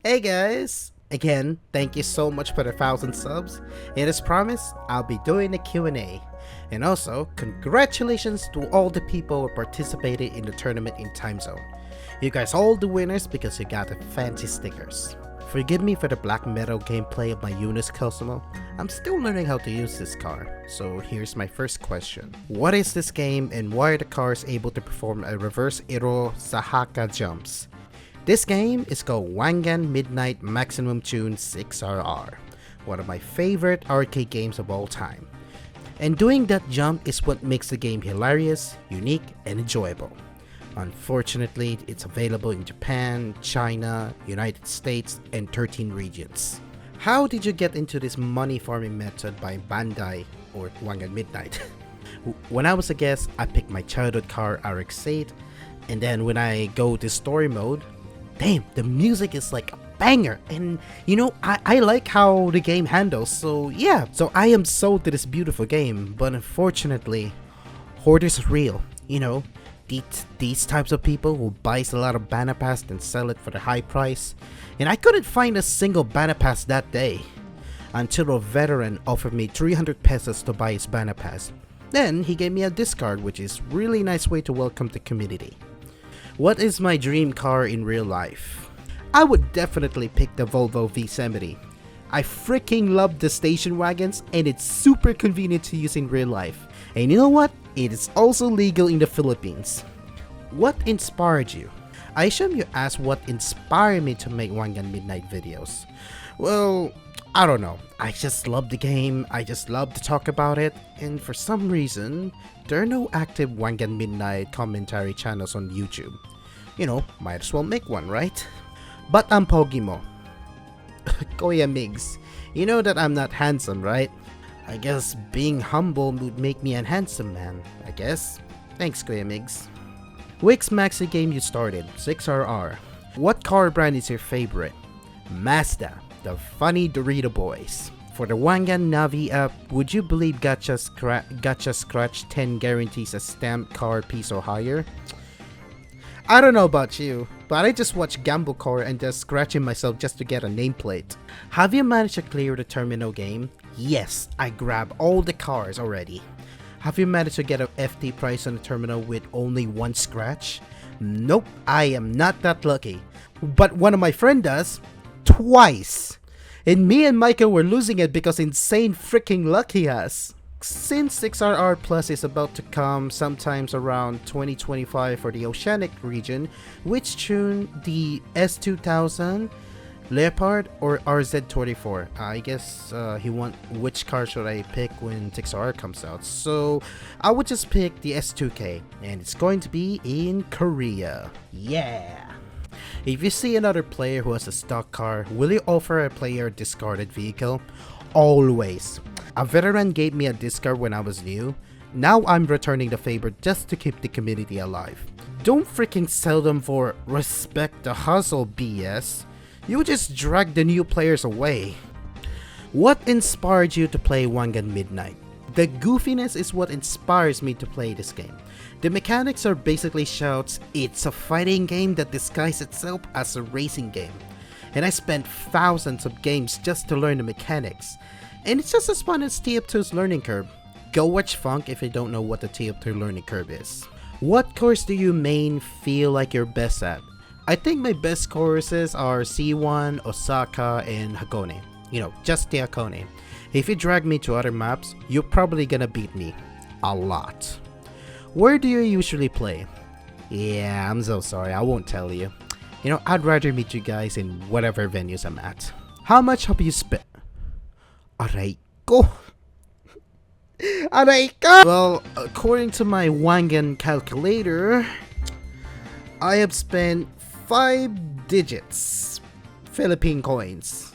Hey guys! Again, thank you so much for the 1,000 subs. And as promised, I'll be doing a Q&A. And also, congratulations to all the people who participated in the tournament in Time Zone. You guys all the winners because you got the fancy stickers. Forgive me for the black metal gameplay of my Eunice Cosmo. I'm still learning how to use this car. So here's my first question. What is this game and why are the cars able to perform a reverse Iro Sahaka jumps? This game is called Wangan Midnight Maximum Tune 6RR, one of my favorite arcade games of all time. And doing that jump is what makes the game hilarious, unique, and enjoyable. Unfortunately, it's available in Japan, China, United States, and 13 regions. How did you get into this money farming method by Bandai or Wangan Midnight? When I was a guest, I picked my childhood car RX-8, and then when I go to story mode, damn, the music is like a banger, and I like how the game handles, so I am sold to this beautiful game. But unfortunately, hoarders are real. These types of people who buys a lot of Banner Pass and sell it for the high price, and I couldn't find a single Banner Pass that day until a veteran offered me 300 pesos to buy his Banner Pass. Then he gave me a discard, which is really nice way to welcome the community. What is my dream car in real life? I would definitely pick the Volvo V70. I freaking love the station wagons and it's super convenient to use in real life. And you know what? It is also legal in the Philippines. What inspired you? I assume you asked what inspired me to make Wangan Midnight videos. Well, I don't know. I just love the game, I just love to talk about it, and for some reason, there are no active Wangan Midnight commentary channels on YouTube. Might as well make one, right? But I'm Pogi mo. Kuya Migs, you know that I'm not handsome, right? I guess being humble would make me a handsome man, I guess. Thanks, Kuya Migs. Which maxi game you started? 6RR. What car brand is your favorite? Mazda, the funny Dorito boys. For the Wangan Navi app, would you believe Gacha Scratch 10 guarantees a stamped car piece or higher? I don't know about you, but I just watched Gamble Car and just scratching myself just to get a nameplate. Have you managed to clear the terminal game? Yes, I grabbed all the cars already. Have you managed to get a FT price on the terminal with only one scratch? Nope, I am not that lucky. But one of my friends does. Twice. And me and Micah were losing it because insane freaking luck he has. Since 6RR Plus is about to come sometimes around 2025 for the Oceanic region, which tune the S2000, Leopard, or RZ24? I guess he want which car should I pick when 6RR comes out. So I would just pick the S2K, and it's going to be in Korea. Yeah! If you see another player who has a stock car, will you offer a player a discarded vehicle? Always. A veteran gave me a discard when I was new. Now I'm returning the favor just to keep the community alive. Don't freaking sell them for respect the hustle BS. You just drag the new players away. What inspired you to play Wangan Midnight? The goofiness is what inspires me to play this game. The mechanics are basically shouts, it's a fighting game that disguises itself as a racing game. And I spent thousands of games just to learn the mechanics. And it's just as fun as TF2's learning curve. Go watch Funk if you don't know what the TF2 learning curve is. What course do you feel like you're best at? I think my best courses are C1, Osaka, and Hakone. Just the Hakone. If you drag me to other maps, you're probably gonna beat me. A lot. Where do you usually play? Yeah, I'm so sorry, I won't tell you. I'd rather meet you guys in whatever venues I'm at. How much have you spent? Aray ko! Aray ko! Well, according to my Wangan calculator, I have spent 5 digits Philippine coins.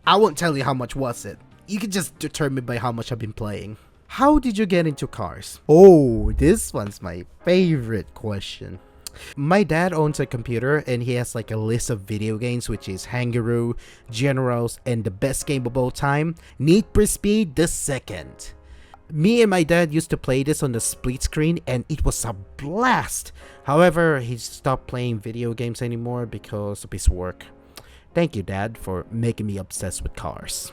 I won't tell you how much was it. You can just determine by how much I've been playing. How did you get into cars? Oh, this one's my favorite question. My dad owns a computer and he has like a list of video games, which is Hangaroo, Generals, and the best game of all time, Need for Speed the Second. Me and my dad used to play this on the split screen and it was a blast. However, he stopped playing video games anymore because of his work. Thank you, Dad, for making me obsessed with cars.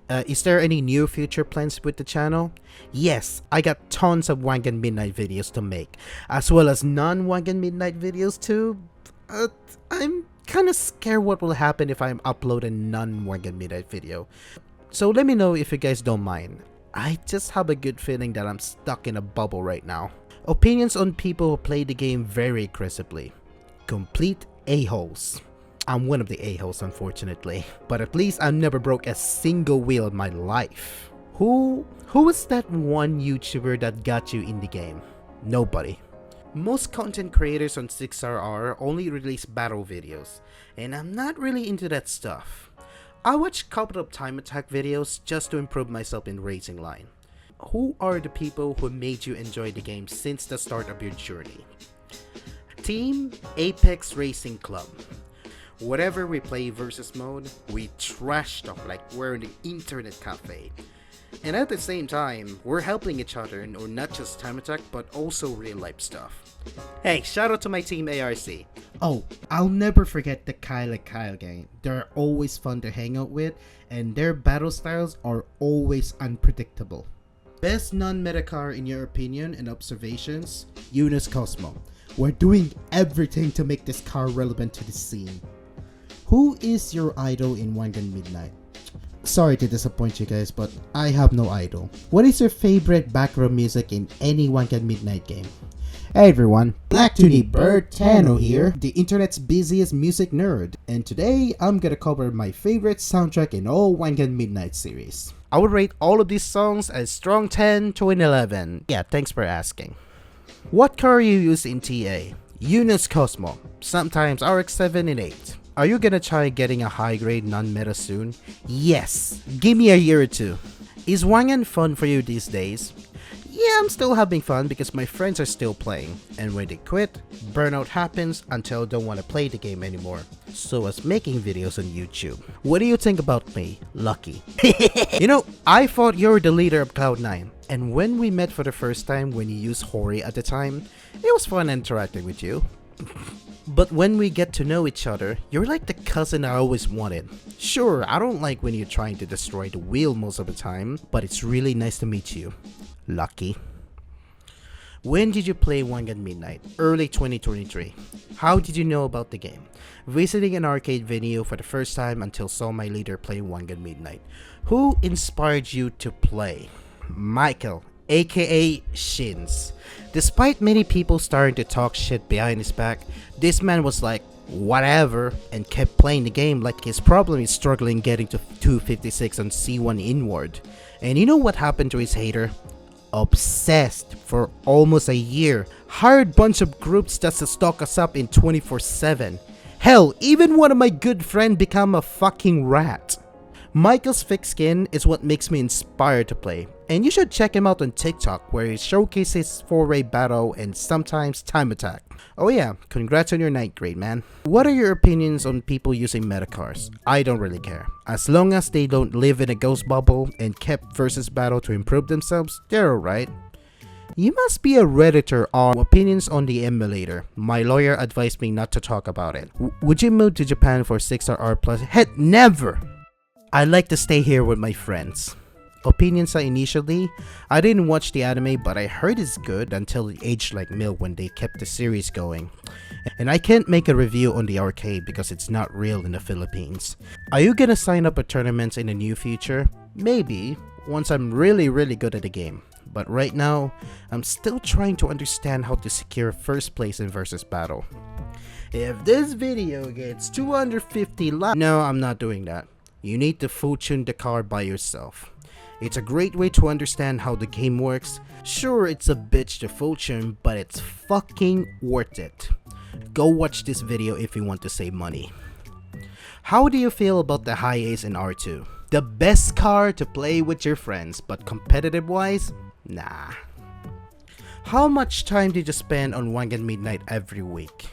Is there any new future plans with the channel? Yes, I got tons of Wangan Midnight videos to make, as well as non-Wangan Midnight videos too. I'm kinda scared what will happen if I upload a non-Wangan Midnight video. So let me know if you guys don't mind. I just have a good feeling that I'm stuck in a bubble right now. Opinions on people who play the game very aggressively. Complete a-holes. I'm one of the a-holes, unfortunately, but at least I never broke a single wheel in my life. Who was that one YouTuber that got you in the game? Nobody. Most content creators on 6RR only release battle videos, and I'm not really into that stuff. I watch a couple of time attack videos just to improve myself in racing line. Who are the people who made you enjoy the game since the start of your journey? Team Apex Racing Club. Whatever we play versus mode, we trash talk like we're in the internet cafe. And at the same time, we're helping each other in or not just time attack but also real life stuff. Hey, shout out to my team ARC. Oh, I'll never forget the Kyle gang. They're always fun to hang out with, and their battle styles are always unpredictable. Best non-meta car in your opinion and observations? Yunus Cosmo. We're doing everything to make this car relevant to the scene. Who is your idol in Wangan Midnight? Sorry to disappoint you guys, but I have no idol. What is your favorite background music in any Wangan Midnight game? Hey everyone, Black Toonie Bird Tano here, the internet's busiest music nerd, and today I'm gonna cover my favorite soundtrack in all Wangan Midnight series. I would rate all of these songs as strong 10 to an 11. Yeah, thanks for asking. What car you use in TA? Yunus Cosmo, sometimes RX-7 and 8. Are you gonna try getting a high grade non-meta soon? Yes, give me a year or two. Is Wangan fun for you these days? Yeah, I'm still having fun because my friends are still playing, and when they quit, burnout happens until they don't want to play the game anymore. So as making videos on YouTube. What do you think about me, Lucky? You know, I thought you were the leader of Cloud9, and when we met for the first time when you used Hori at the time, it was fun interacting with you. But when we get to know each other, you're like the cousin I always wanted. Sure, I don't like when you're trying to destroy the wheel most of the time, but it's really nice to meet you, Lucky. When did you play Wangan Midnight? Early 2023. How did you know about the game? Visiting an arcade venue for the first time until saw my leader play Wangan Midnight. Who inspired you to play? Michael, aka Shins. Despite many people starting to talk shit behind his back, this man was like, whatever, and kept playing the game like his problem is struggling getting to 256 on C1 inward. And you know what happened to his hater? Obsessed for almost a year. Hired bunch of groups just to stalk us up in 24/7. Hell, even one of my good friends become a fucking rat. Michael's thick skin is what makes me inspired to play, and you should check him out on TikTok where he showcases 4-way battle and sometimes time attack. Oh yeah, congrats on your ninth grade, man. What are your opinions on people using metacars? I don't really care. As long as they don't live in a ghost bubble and kept versus battle to improve themselves, they're alright. You must be a redditor on opinions on the emulator. My lawyer advised me not to talk about it. Would you move to Japan for 6RR plus? Heck, never! I like to stay here with my friends. Opinions initially, I didn't watch the anime but I heard it's good until it aged like milk when they kept the series going. And I can't make a review on the arcade because it's not real in the Philippines. Are you gonna sign up at tournaments in the near future? Maybe, once I'm really good at the game. But right now, I'm still trying to understand how to secure first place in versus battle. If this video gets 250 likes, no, I'm not doing that. You need to full tune the car by yourself. It's a great way to understand how the game works. Sure, it's a bitch to full tune, but it's fucking worth it. Go watch this video if you want to save money. How do you feel about the high ace in R2? The best car to play with your friends, but competitive wise, nah. How much time did you spend on Wangan Midnight every week?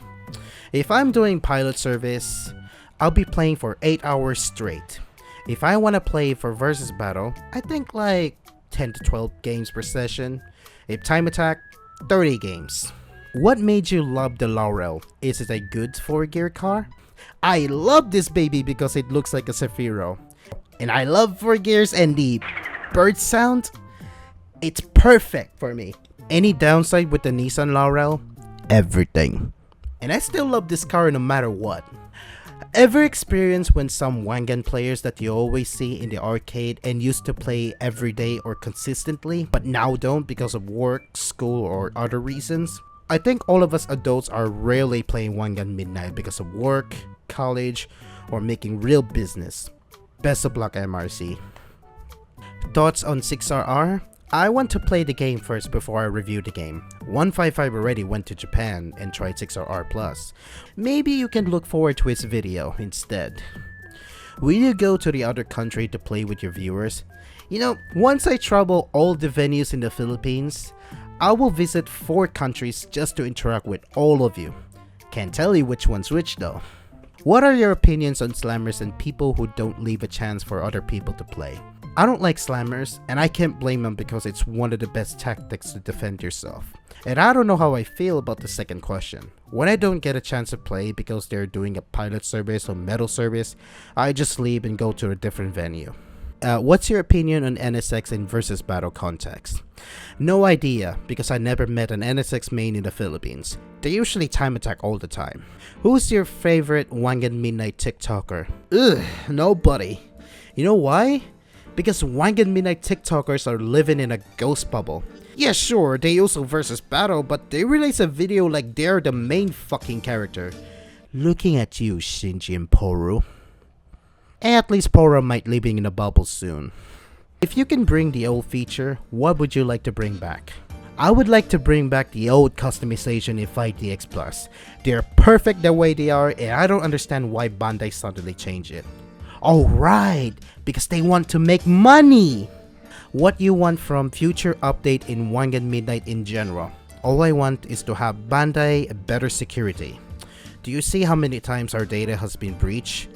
If I'm doing pilot service, I'll be playing for 8 hours straight. If I want to play for versus battle, I think like 10 to 12 games per session. If time attack, 30 games. What made you love the Laurel? Is it a good 4-gear car? I love this baby because it looks like a Zafiro. And I love 4 gears and the bird sound. It's perfect for me. Any downside with the Nissan Laurel? Everything. And I still love this car no matter what. Ever experienced when some Wangan players that you always see in the arcade and used to play every day or consistently, but now don't because of work, school, or other reasons? I think all of us adults are rarely playing Wangan Midnight because of work, college, or making real business. Best of luck, MRC. Thoughts on 6RR? I want to play the game first before I review the game. 155 already went to Japan and tried 6RR Plus. Maybe you can look forward to his video instead. Will you go to the other country to play with your viewers? You know, once I travel all the venues in the Philippines, I will visit 4 countries just to interact with all of you. Can't tell you which one's which though. What are your opinions on slammers and people who don't leave a chance for other people to play? I don't like slammers, and I can't blame them because it's one of the best tactics to defend yourself. And I don't know how I feel about the second question. When I don't get a chance to play because they're doing a pilot service or medal service, I just leave and go to a different venue. What's your opinion on NSX in versus battle context? No idea, because I never met an NSX main in the Philippines. They usually time attack all the time. Who's your favorite Wangan Midnight TikToker? Ugh, nobody. You know why? Because Wangan Midnight TikTokers are living in a ghost bubble. Yeah, sure, they also versus battle, but they release a video like they're the main fucking character. Looking at you, Shinji and Poru. At least Poru might living in a bubble soon. If you can bring the old feature, what would you like to bring back? I would like to bring back the old customization in Fight DX Plus. They're perfect the way they are, and I don't understand why Bandai suddenly changed it. Alright, because they want to make money! What you want from future update in Wangan Midnight in general? All I want is to have Bandai better security. Do you see how many times our data has been breached?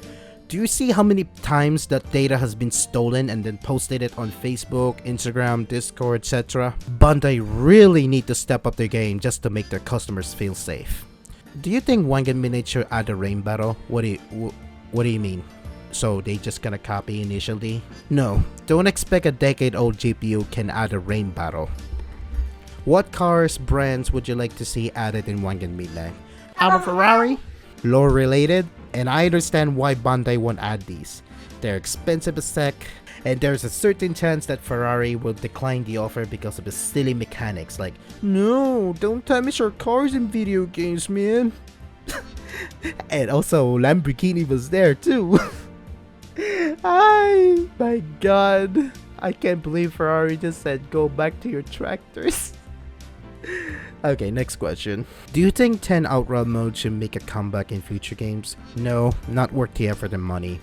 Do you see how many times that data has been stolen and then posted it on Facebook, Instagram, Discord, etc.? Bandai really need to step up their game just to make their customers feel safe. Do you think Wangan Midnight should add a rain battle? What do you mean? So they just gonna copy initially? No, don't expect a decade-old GPU can add a rain battle. What cars, brands would you like to see added in Wangan Midnight? I'm a Ferrari? Lore related? And I understand why Bandai won't add these. They're expensive as heck, and there's a certain chance that Ferrari will decline the offer because of the silly mechanics like, no, don't damage our cars in video games, man. And also Lamborghini was there too. Ay, my god. I can't believe Ferrari just said go back to your tractors. Okay, next question. Do you think 10 Outrun mode should make a comeback in future games? No, not worth the effort and money.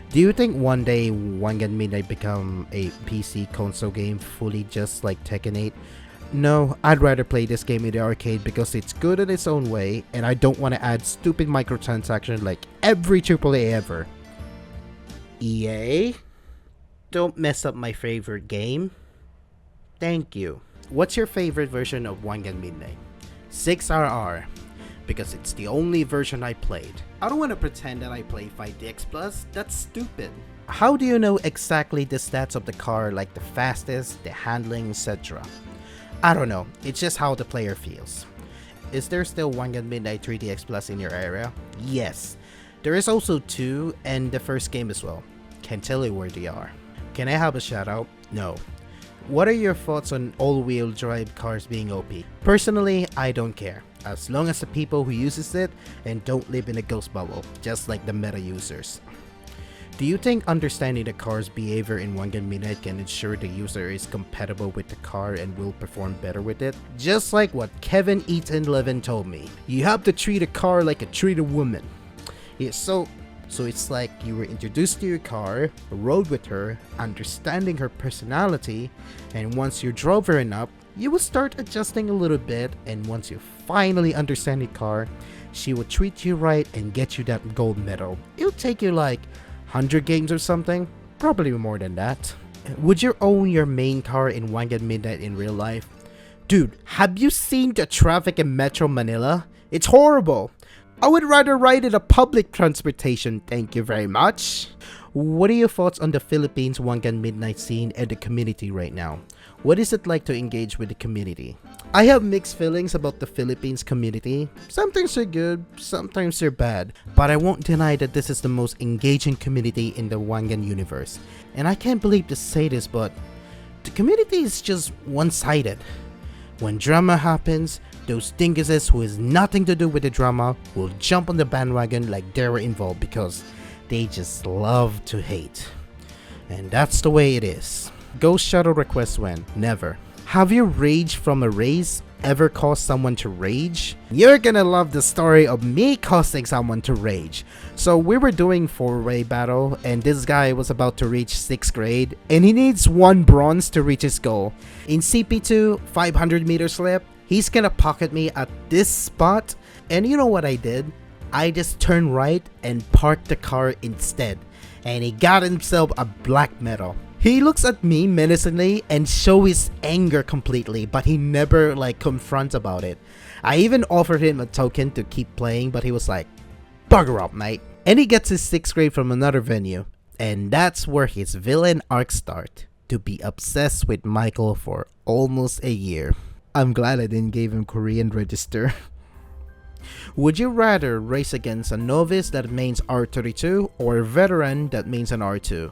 Do you think one day Wangan Midnight become a PC console game fully just like Tekken 8? No, I'd rather play this game in the arcade because it's good in its own way and I don't want to add stupid microtransactions like every AAA ever. EA? Don't mess up my favorite game. Thank you. What's your favorite version of Wangan Midnight? 6RR, because it's the only version I played. I don't want to pretend that I play Fight DX Plus, that's stupid. How do you know exactly the stats of the car, like the fastest, the handling, etc.? I don't know, it's just how the player feels. Is there still Wangan Midnight 3DX Plus in your area? Yes. There is also 2 and the first game as well. Can't tell you where they are. Can I have a shout out? No. What are your thoughts on all-wheel drive cars being OP? Personally, I don't care, as long as the people who uses it and don't live in a ghost bubble, just like the meta users. Do you think understanding the car's behavior in Wangan Midnight can ensure the user is compatible with the car and will perform better with it? Just like what Kevin Eaton Levin told me, you have to treat a car like you treat a woman. Yeah, so it's like you were introduced to your car, rode with her, understanding her personality, and once you drove her enough, you will start adjusting a little bit, and once you finally understand the car, she will treat you right and get you that gold medal. It'll take you like 100 games or something, probably more than that. Would you own your main car in Wangan Midnight in real life? Dude, have you seen the traffic in Metro Manila? It's horrible. I would rather ride in a public transportation, thank you very much. What are your thoughts on the Philippines Wangan midnight scene and the community right now? What is it like to engage with the community? I have mixed feelings about the Philippines community. Sometimes they're good, sometimes they're bad. But I won't deny that this is the most engaging community in the Wangan universe. And I can't believe to say this, but the community is just one-sided. When drama happens, those dinguses who has nothing to do with the drama will jump on the bandwagon like they were involved because they just love to hate. And that's the way it is. Ghost shuttle request when? Never. Have you raged from a race ever caused someone to rage? You're gonna love the story of me causing someone to rage. So we were doing 4-way battle and this guy was about to reach 6th grade and he needs 1 bronze to reach his goal. In CP2 500 meter slip, he's gonna pocket me at this spot and you know what I did? I just turned right and parked the car instead and he got himself a black medal. He looks at me menacingly and show his anger completely, but he never confronts about it. I even offered him a token to keep playing, but he was like, bugger up, mate. And he gets his 6th grade from another venue. And that's where his villain arc starts, to be obsessed with Michael for almost a year. I'm glad I didn't give him Korean register. Would you rather race against a novice that means R32 or a veteran that means an R2?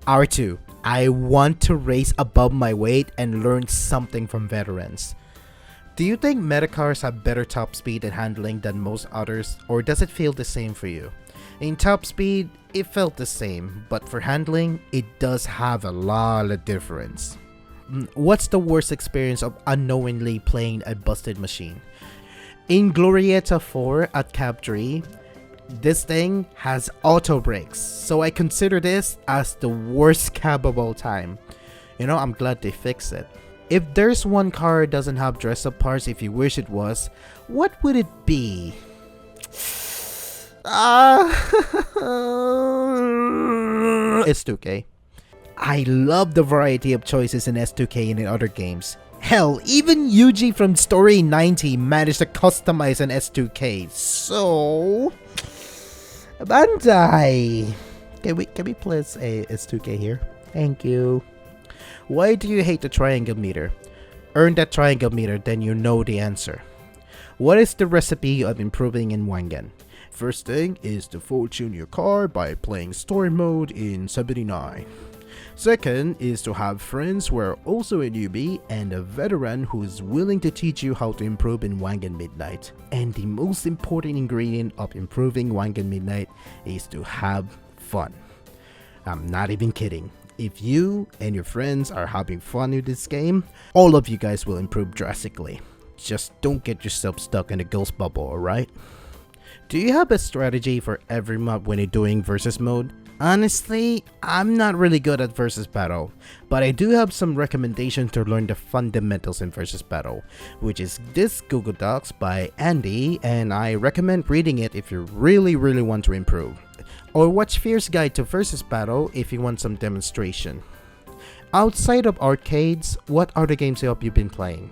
R2. I want to race above my weight and learn something from veterans. Do you think metacars have better top speed and handling than most others, or does it feel the same for you? In top speed, it felt the same, but for handling, it does have a lot of difference. What's the worst experience of unknowingly playing a busted machine? In Glorieta 4 at Cab 3, this thing has auto brakes, so I consider this as the worst cab of all time. You know, I'm glad they fixed it. If there's one car that doesn't have dress up parts if you wish it was, what would it be? S2K. I love the variety of choices in S2K and in other games. Hell, even Yuji from Story 90 managed to customize an S2K, so... Bandai! Can we place a S2K here? Thank you. Why do you hate the triangle meter? Earn that triangle meter, then you know the answer. What is the recipe of improving in Wangan? First thing is to fortune your car by playing story mode in 79. Second is to have friends who are also a newbie and a veteran who is willing to teach you how to improve in Wangan Midnight. And the most important ingredient of improving Wangan Midnight is to have fun. I'm not even kidding. If you and your friends are having fun with this game, all of you guys will improve drastically. Just don't get yourself stuck in a ghost bubble, alright? Do you have a strategy for every map when you're doing versus mode? Honestly, I'm not really good at versus battle, but I do have some recommendations to learn the fundamentals in versus battle, which is this Google Docs by Andy, and I recommend reading it if you really want to improve. Or watch Fierce Guide to Versus Battle if you want some demonstration. Outside of arcades, what other games have you been playing?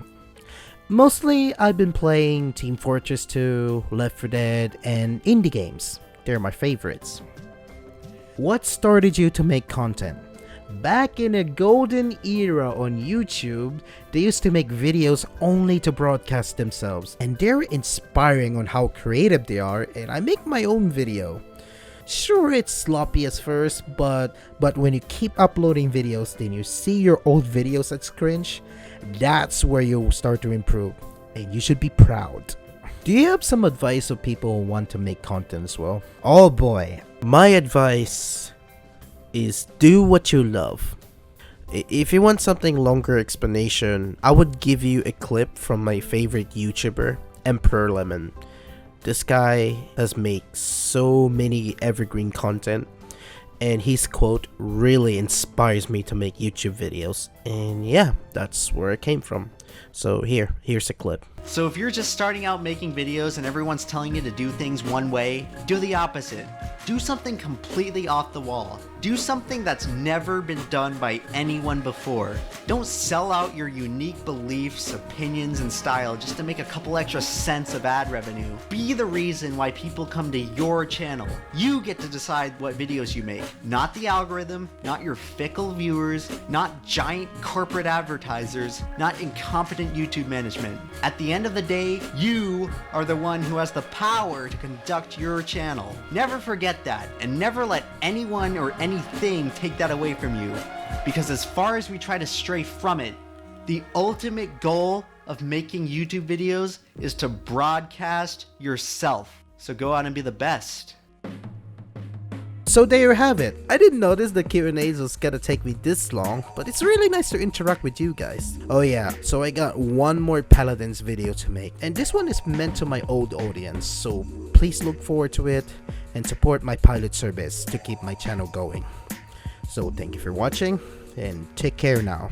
Mostly, I've been playing Team Fortress 2, Left 4 Dead, and indie games. They're my favorites. What started you to make content? Back in a golden era on YouTube, they used to make videos only to broadcast themselves, and they're inspiring on how creative they are, and I make my own video. Sure, it's sloppy at first, but when you keep uploading videos, then you see your old videos that's cringe, that's where you'll start to improve, and you should be proud. Do you have some advice for people who want to make content as well? Oh boy, my advice is do what you love. If you want something longer explanation, I would give you a clip from my favorite YouTuber, Emperor Lemon. This guy has made so many evergreen content, and his quote really inspires me to make YouTube videos, and yeah, that's where it came from. So here's a clip. So if you're just starting out making videos and everyone's telling you to do things one way, do the opposite. Do something completely off the wall. Do something that's never been done by anyone before. Don't sell out your unique beliefs, opinions, and style just to make a couple extra cents of ad revenue. Be the reason why people come to your channel. You get to decide what videos you make, not the algorithm, not your fickle viewers, not giant corporate advertisers, not incompetent YouTube management. At the end of the day, you are the one who has the power to conduct your channel. Never forget that, and never let anyone or anything take that away from you. Because as far as we try to stray from it, the ultimate goal of making YouTube videos is to broadcast yourself. So go out and be the best. So there you have it. I didn't notice the Q&As was gonna take me this long, but it's really nice to interact with you guys. Oh yeah, so I got one more Paladins video to make, and this one is meant to my old audience, so please look forward to it and support my pilot service to keep my channel going. So thank you for watching, and take care now.